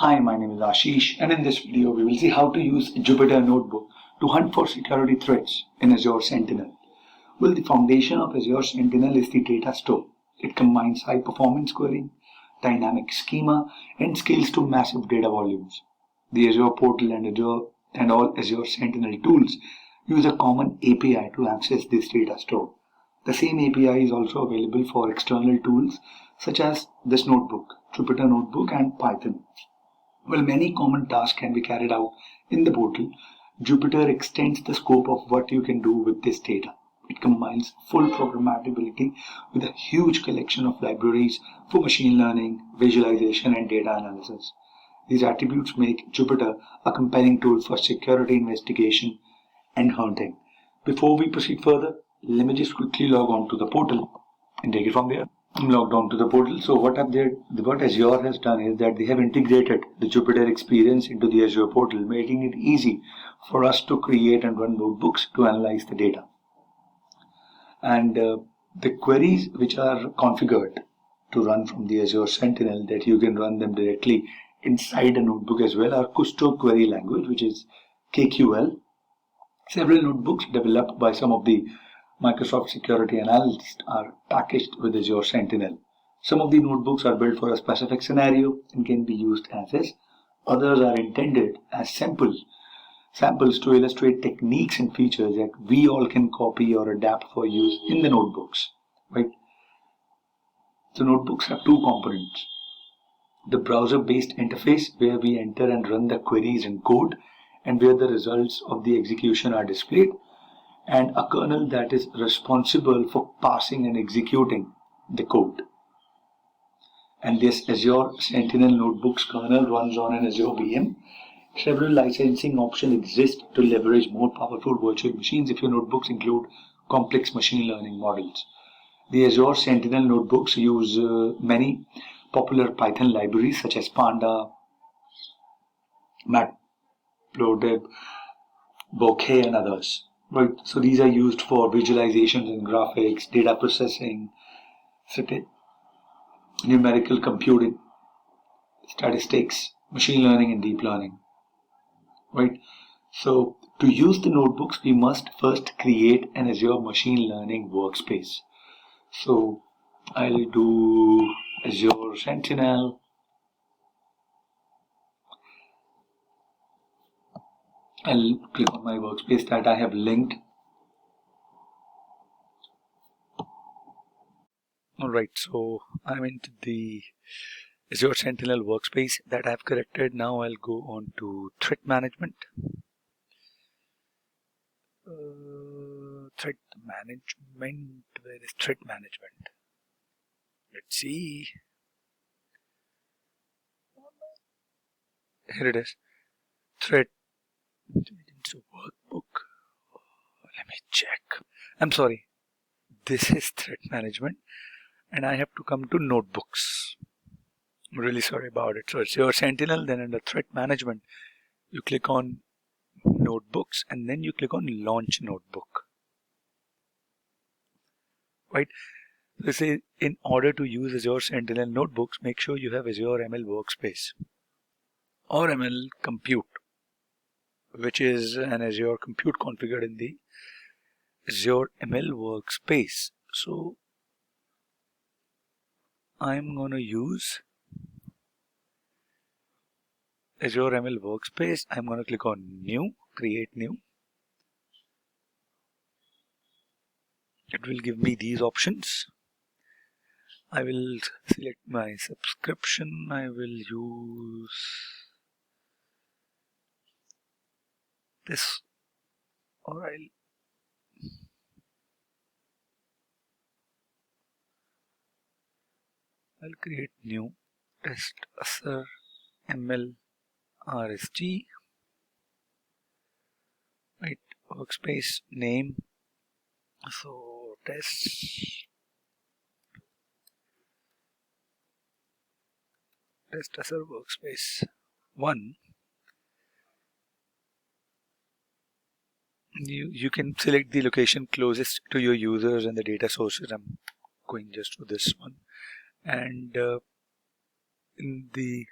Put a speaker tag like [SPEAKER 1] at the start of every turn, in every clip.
[SPEAKER 1] Hi, my name is Ashish, and in this video we will see how to use Jupyter Notebook to hunt for security threats in Azure Sentinel. Well, the foundation of Azure Sentinel is the data store. It combines high-performance querying, dynamic schema, and scales to massive data volumes. The Azure portal and all Azure Sentinel tools use a common API to access this data store. The same API is also available for external tools such as this notebook, Jupyter Notebook, and Python. While many common tasks can be carried out in the portal, Jupyter extends the scope of what you can do with this data. It combines full programmability with a huge collection of libraries for machine learning, visualization, and data analysis. These attributes make Jupyter a compelling tool for security investigation and hunting. Before we proceed further, let me just quickly log on to the portal and take it from there. I'm logged on to the portal. So what Azure has done is that they have integrated the Jupyter experience into the Azure portal, making it easy for us to create and run notebooks to analyze the data. And the queries which are configured to run from the Azure Sentinel, that you can run them directly inside a notebook as well, are Custo query language, which is KQL. Several notebooks developed by some of the Microsoft security analysts are packaged with Azure Sentinel. Some of the notebooks are built for a specific scenario and can be used as is. Others are intended as samples to illustrate techniques and features that we all can copy or adapt for use in the notebooks. Right? The notebooks have two components. The browser-based interface, where we enter and run the queries in code and where the results of the execution are displayed, and a kernel that is responsible for parsing and executing the code. And this Azure Sentinel Notebooks kernel runs on an Azure VM. Several licensing options exist to leverage more powerful virtual machines if your notebooks include complex machine learning models. The Azure Sentinel Notebooks use many popular Python libraries such as Panda, Matplotlib, Bokeh, and others. Right, so these are used for visualizations and graphics, data processing, numerical computing, statistics, machine learning, and deep learning. Right, so to use the notebooks, we must first create an Azure Machine Learning workspace. So I'll do Azure Sentinel. I'll click on my workspace that I have linked. Alright, so I'm into the Azure Sentinel workspace that I've corrected. Now I'll go on to threat management. Threat management, where is threat management? Let's see. Here it is. Threat intelligence workbook. Let me check. I'm sorry. This is threat management, and I have to come to notebooks. I'm really sorry about it. So it's your Sentinel, then under threat management, you click on notebooks, and then you click on launch notebook. Right? So say in order to use Azure Sentinel notebooks, make sure you have Azure ML Workspace or ML Compute, which is an Azure Compute configured in the Azure ML Workspace. So I'm going to use Azure ML Workspace. I'm going to click on New, Create New. It will give me these options. I will select my subscription. I will use this, or I'll create new test Azure ML RSG. Right, workspace name. So test Azure Workspace 1. You can select the location closest to your users and the data sources. I'm going just for this one. And in the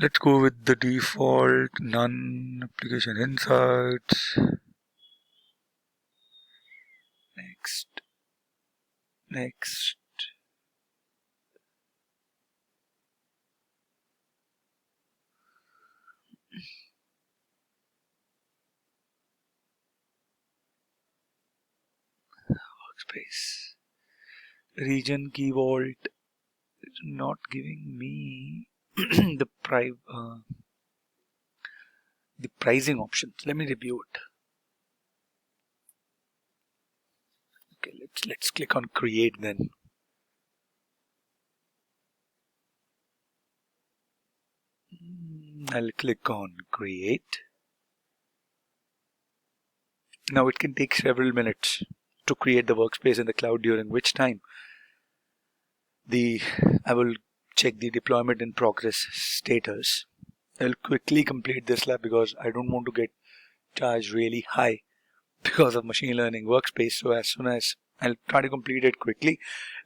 [SPEAKER 1] Let's go with the default none application insights. Next. Workspace. Region key vault is not giving me the pricing options. Let me review it. Okay, let's click on create then. I'll click on create. Now it can take several minutes to create the workspace in the cloud, during which time I will check the deployment in progress status. I'll quickly complete this lab because I don't want to get charged really high because of machine learning workspace. So as soon as I'll try to complete it quickly,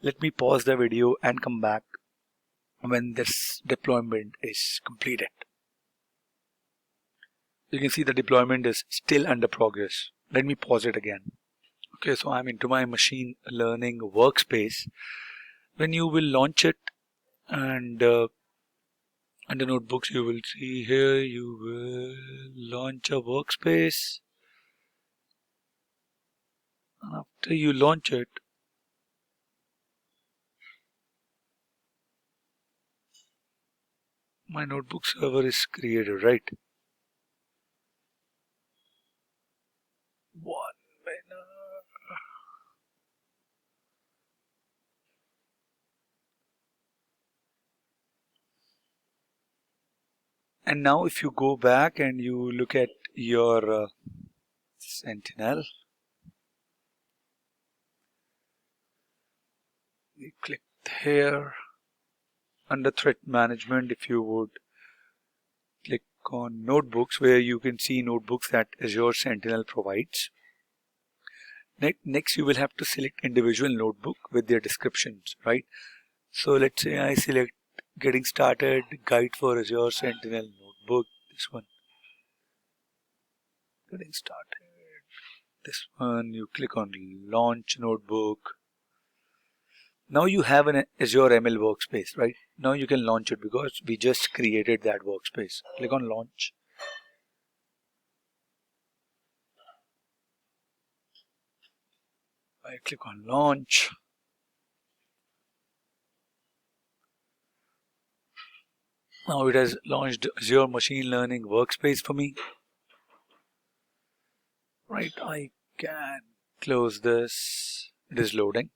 [SPEAKER 1] let me pause the video and come back when this deployment is completed. You can see the deployment is still under progress. Let me pause it again. Okay, so I'm into my machine learning workspace. When you will launch it and under notebooks, you will see here, you will launch a workspace. After you launch it, my notebook server is created, right? 1 minute. And now if you go back and you look at your Sentinel, you click here under threat management. If you would click on notebooks, where you can see notebooks that Azure Sentinel provides. Next you will have to select individual notebook with their descriptions, right? So let's say I select getting started, guide for Azure Sentinel notebook, this one. Getting started, this one. You click on launch notebook. Now you have an Azure ML workspace, right? Now you can launch it because we just created that workspace. Click on launch. I click on launch. Now it has launched Azure Machine Learning Workspace for me. Right, I can close this. It is loading.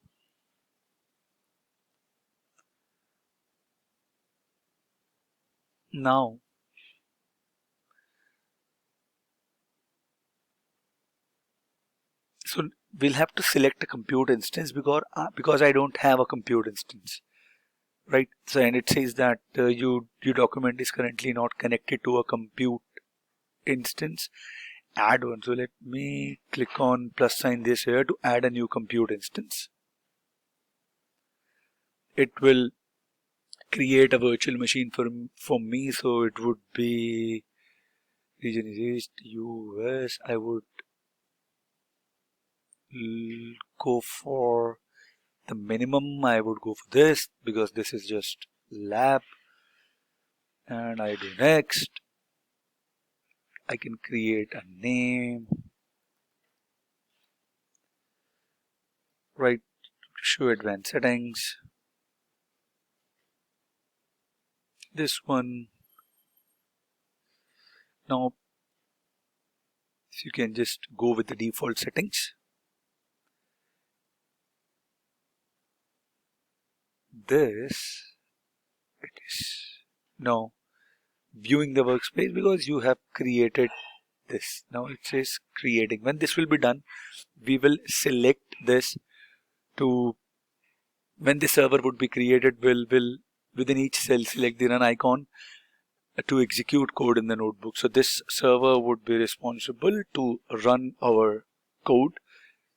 [SPEAKER 1] Now, so we'll have to select a compute instance because I don't have a compute instance, right? So and it says that your document is currently not connected to a compute instance. Add one. So let me click on plus sign this here to add a new compute instance. It will create a virtual machine for me. So it would be region is East, US. I would go for the minimum. I would go for this because this is just lab. And I do next. I can create a name. Right, show advanced settings. This one. Now, if you can just go with the default settings. This, it is now viewing the workspace because you have created this. Now it says creating. When this will be done, we will select this to, when the server would be created, we'll within each cell select the run icon to execute code in the notebook. So this server would be responsible to run our code.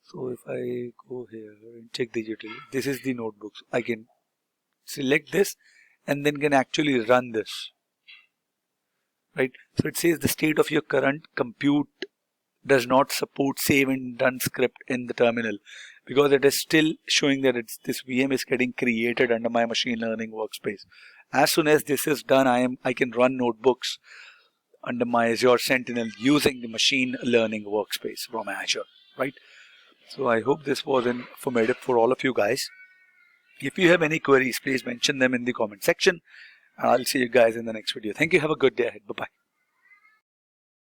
[SPEAKER 1] So if I go here and check the utility, this is the notebook. So I can select this and then can actually run this. right? So it says the state of your current compute does not support save and done script in the terminal, because it is still showing that this VM is getting created under my machine learning workspace. As soon as this is done, I can run notebooks under my Azure Sentinel using the machine learning workspace from Azure, right? So I hope this was informative for all of you guys. If you have any queries, please mention them in the comment section. I'll see you guys in the next video. Thank you. Have a good day ahead. Bye-bye.